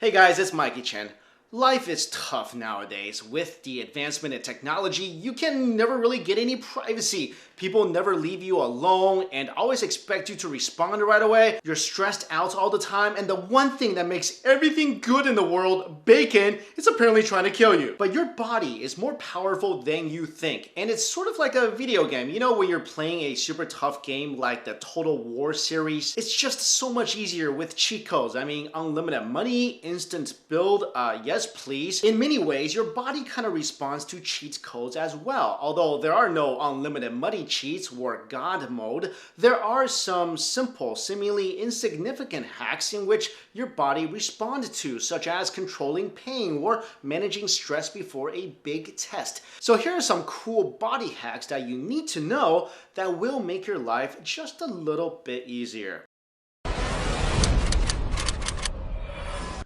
Hey guys, it's Mikexingchen. Life is tough nowadays. With the advancement in technology, you can never really get any privacy. People never leave you alone and always expect you to respond right away. You're stressed out all the time, and the one thing that makes everything good in the world, bacon, is apparently trying to kill you. But your body is more powerful than you think, and it's sort of like a video game. You know, when you're playing a super tough game like the Total War series, it's just so much easier with cheat codes. I mean, unlimited money, instant build, yes please. In many ways, your body kind of responds to cheat codes as well. Although there are no unlimited money cheats or God mode, there are some simple, seemingly insignificant hacks in which your body responds to, such as controlling pain or managing stress before a big test. So here are some cool body hacks that you need to know that will make your life just a little bit easier.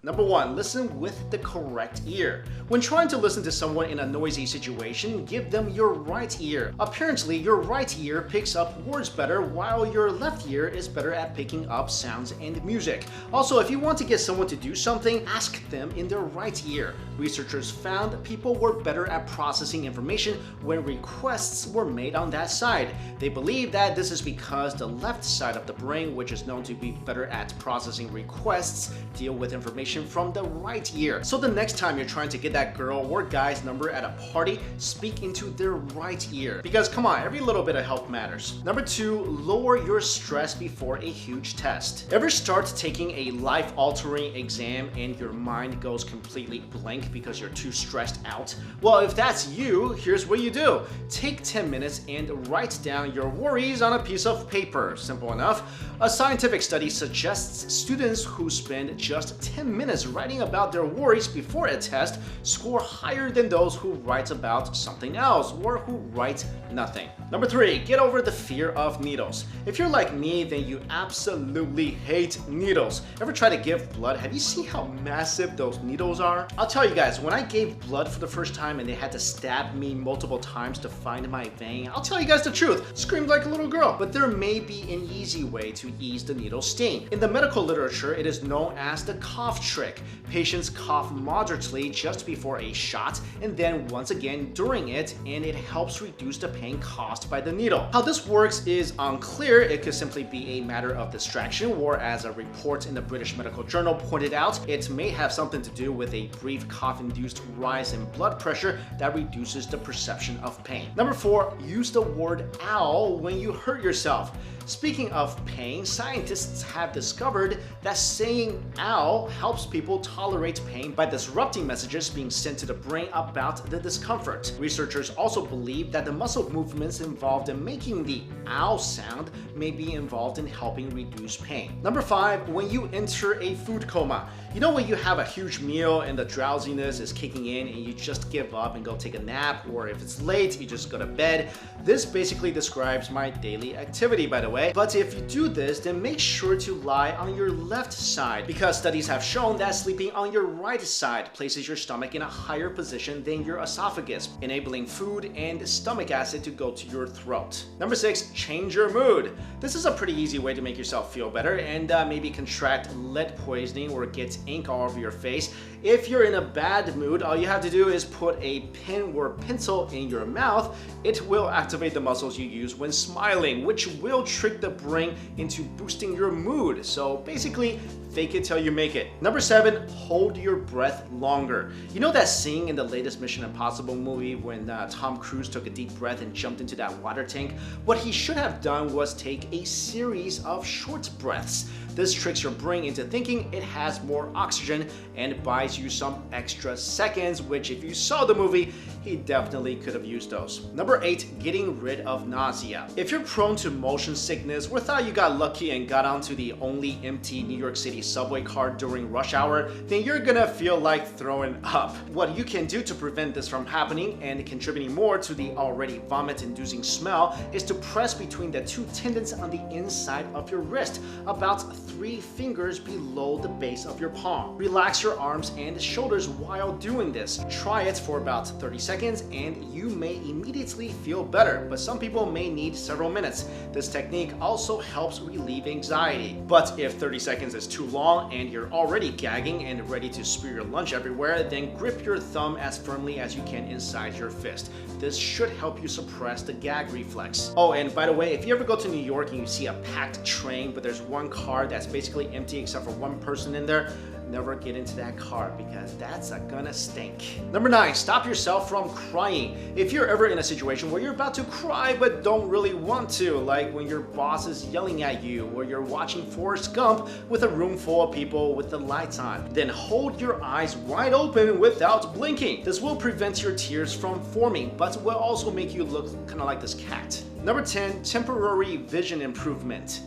Number 1, listen with the correct ear. When trying to listen to someone in a noisy situation, give them your right ear. Apparently, your right ear picks up words better while your left ear is better at picking up sounds and music. Also, if you want to get someone to do something, ask them in their right ear. Researchers found people were better at processing information when requests were made on that side. They believe that this is because the left side of the brain, which is known to be better at processing requests, deal with information from the right ear. So the next time you're trying to get that girl or guy's number at a party, speak into their right ear. Because come on, every little bit of help matters. Number 2, lower your stress before a huge test. Ever start taking a life-altering exam and your mind goes completely blank because you're too stressed out? Well, if that's you, here's what you do. Take 10 minutes and write down your worries on a piece of paper. Simple enough. A scientific study suggests students who spend just 10 minutes writing about their worries before a test score higher than those who write about something else or who write nothing. Number 3, get over the fear of needles. If you're like me, then you absolutely hate needles. Ever try to give blood? Have you seen how massive those needles are? I'll tell you guys, when I gave blood for the first time and they had to stab me multiple times to find my vein, I'll tell you guys the truth, screamed like a little girl. But there may be an easy way to ease the needle sting. In the medical literature, it is known as the cough trick. Patients cough moderately just before a shot and then once again during it, and it helps reduce the pain caused by the needle. How this works is unclear. It could simply be a matter of distraction, or as a report in the British Medical Journal pointed out, it may have something to do with a brief cough-induced rise in blood pressure that reduces the perception of pain. Number 4, use the word ow when you hurt yourself. Speaking of pain, scientists have discovered that saying ow helps people tolerate pain by disrupting messages being sent to the brain about the discomfort. Researchers also believe that the muscle movements involved in making the ow sound may be involved in helping reduce pain. Number 5, when you enter a food coma. You know when you have a huge meal and the drowsiness is kicking in and you just give up and go take a nap, or if it's late, you just go to bed? This basically describes my daily activity, by the way. But if you do this, then make sure to lie on your left side, because studies have shown that sleeping on your right side places your stomach in a higher position than your esophagus, enabling food and stomach acid to go to your throat. Number 6, change your mood. This is a pretty easy way to make yourself feel better and maybe contract lead poisoning or get ink all over your face. If you're in a bad mood, all you have to do is put a pen or pencil in your mouth. It will activate the muscles you use when smiling, which will trick the brain into boosting your mood. So basically, fake it till you make it. Number 7, hold your breath longer. You know that scene in the latest Mission Impossible movie when Tom Cruise took a deep breath and jumped into that water tank? What he should have done was take a series of short breaths. This tricks your brain into thinking it has more oxygen and buys you some extra seconds, which if you saw the movie, he definitely could have used those. Number 8, getting rid of nausea. If you're prone to motion sickness or thought you got lucky and got onto the only empty New York City subway car during rush hour, then you're gonna feel like throwing up. What you can do to prevent this from happening and contributing more to the already vomit-inducing smell is to press between the two tendons on the inside of your wrist, about 3 fingers below the base of your palm. Relax your arms and shoulders while doing this. Try it for about 30 seconds and you may immediately feel better, but some people may need several minutes. This technique also helps relieve anxiety. But if 30 seconds is too long and you're already gagging and ready to spew your lunch everywhere, then grip your thumb as firmly as you can inside your fist. This should help you suppress the gag reflex. Oh, and by the way, if you ever go to New York and you see a packed train, but there's one car that's basically empty except for one person in there, never get into that car because that's gonna stink. Number 9, stop yourself from crying. If you're ever in a situation where you're about to cry but don't really want to, like when your boss is yelling at you or you're watching Forrest Gump with a room full of people with the lights on, then hold your eyes wide open without blinking. This will prevent your tears from forming, but will also make you look kind of like this cat. Number 10, temporary vision improvement.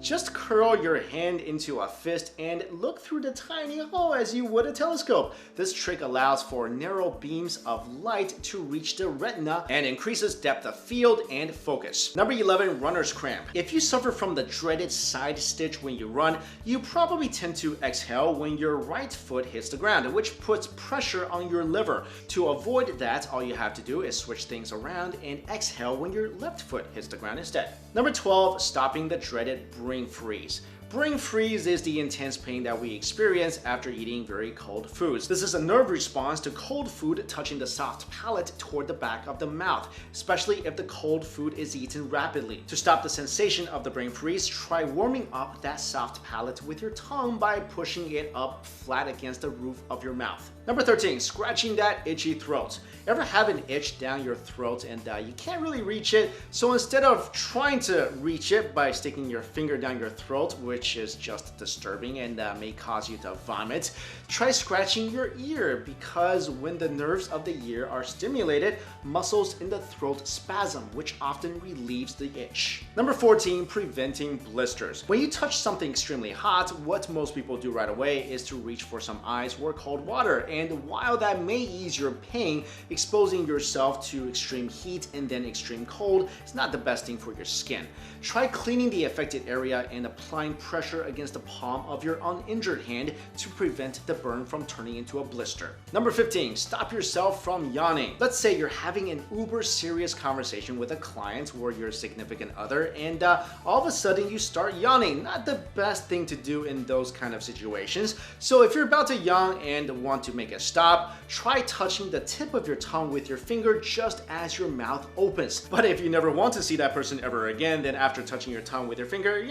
Just curl your hand into a fist and look through the tiny hole as you would a telescope. This trick allows for narrow beams of light to reach the retina and increases depth of field and focus. Number 11, runner's cramp. If you suffer from the dreaded side stitch when you run, you probably tend to exhale when your right foot hits the ground, which puts pressure on your liver. To avoid that, all you have to do is switch things around and exhale when your left foot hits the ground instead. Number 12, stopping the dreaded brain freeze. Brain freeze is the intense pain that we experience after eating very cold foods. This is a nerve response to cold food touching the soft palate toward the back of the mouth, especially if the cold food is eaten rapidly. To stop the sensation of the brain freeze, try warming up that soft palate with your tongue by pushing it up flat against the roof of your mouth. Number 13, scratching that itchy throat. Ever have an itch down your throat and you can't really reach it? So instead of trying to reach it by sticking your finger down your throat, which is just disturbing and may cause you to vomit, try scratching your ear, because when the nerves of the ear are stimulated, muscles in the throat spasm, which often relieves the itch. Number 14, preventing blisters. When you touch something extremely hot, what most people do right away is to reach for some ice or cold water. And while that may ease your pain, exposing yourself to extreme heat and then extreme cold is not the best thing for your skin. Try cleaning the affected area and applying pressure against the palm of your uninjured hand to prevent the burn from turning into a blister. Number 15, stop yourself from yawning. Let's say you're having an uber serious conversation with a client or your significant other, and all of a sudden you start yawning. Not the best thing to do in those kind of situations. So if you're about to yawn and want to make it stop, try touching the tip of your tongue with your finger just as your mouth opens. But if you never want to see that person ever again, then after touching your tongue with your finger,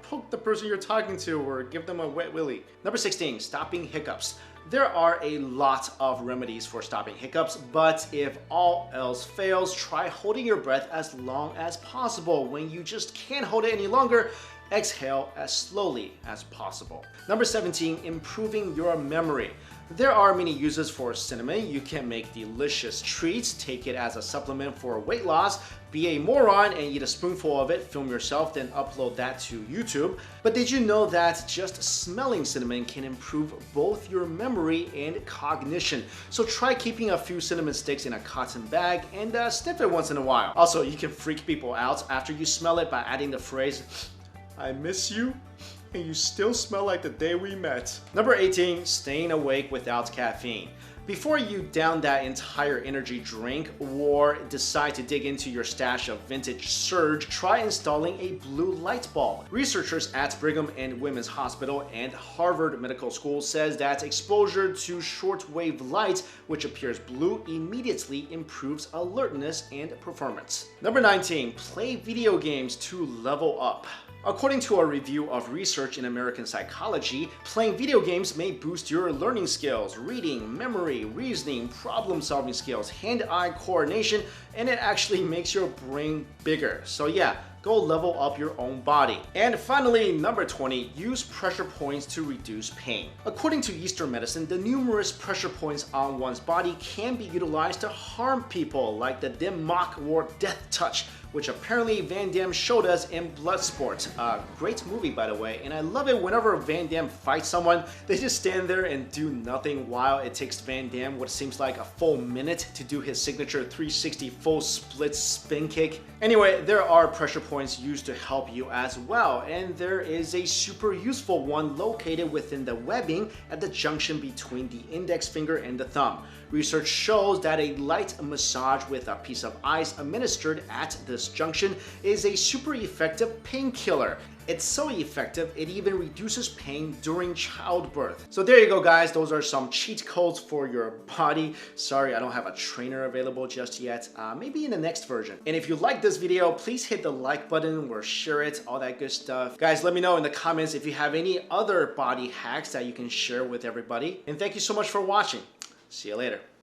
poke the person you're talking to or give them a wet willy. Number 16, stopping hiccups. There are a lot of remedies for stopping hiccups, but if all else fails, try holding your breath as long as possible. When you just can't hold it any longer, exhale as slowly as possible. Number 17, improving your memory. There are many uses for cinnamon. You can make delicious treats, take it as a supplement for weight loss, be a moron and eat a spoonful of it, film yourself, then upload that to YouTube. But did you know that just smelling cinnamon can improve both your memory and cognition? So try keeping a few cinnamon sticks in a cotton bag and sniff it once in a while. Also, you can freak people out after you smell it by adding the phrase, "I miss you, and you still smell like the day we met." Number 18, staying awake without caffeine. Before you down that entire energy drink or decide to dig into your stash of vintage Surge, try installing a blue light bulb. Researchers at Brigham and Women's Hospital and Harvard Medical School says that exposure to shortwave light, which appears blue, immediately improves alertness and performance. Number 19, play video games to level up. According to a review of research in American Psychology, playing video games may boost your learning skills, reading, memory, reasoning, problem-solving skills, hand-eye coordination, and it actually makes your brain bigger. So yeah, go level up your own body. And finally, number 20, use pressure points to reduce pain. According to Eastern medicine, the numerous pressure points on one's body can be utilized to harm people, like the dim mak or death touch, which apparently Van Damme showed us in Bloodsport. Great movie, by the way, and I love it whenever Van Damme fights someone, they just stand there and do nothing while it takes Van Damme what seems like a full minute to do his signature 360 full split spin kick. Anyway, there are pressure points used to help you as well, and there is a super useful one located within the webbing at the junction between the index finger and the thumb. Research shows that a light massage with a piece of ice administered at this junction is a super effective painkiller. It's so effective, it even reduces pain during childbirth. So there you go, guys. Those are some cheat codes for your body. Sorry, I don't have a trainer available just yet. Maybe in the next version. And if you like this video, please hit the like button or share it, all that good stuff. Guys, let me know in the comments if you have any other body hacks that you can share with everybody. And thank you so much for watching. See you later.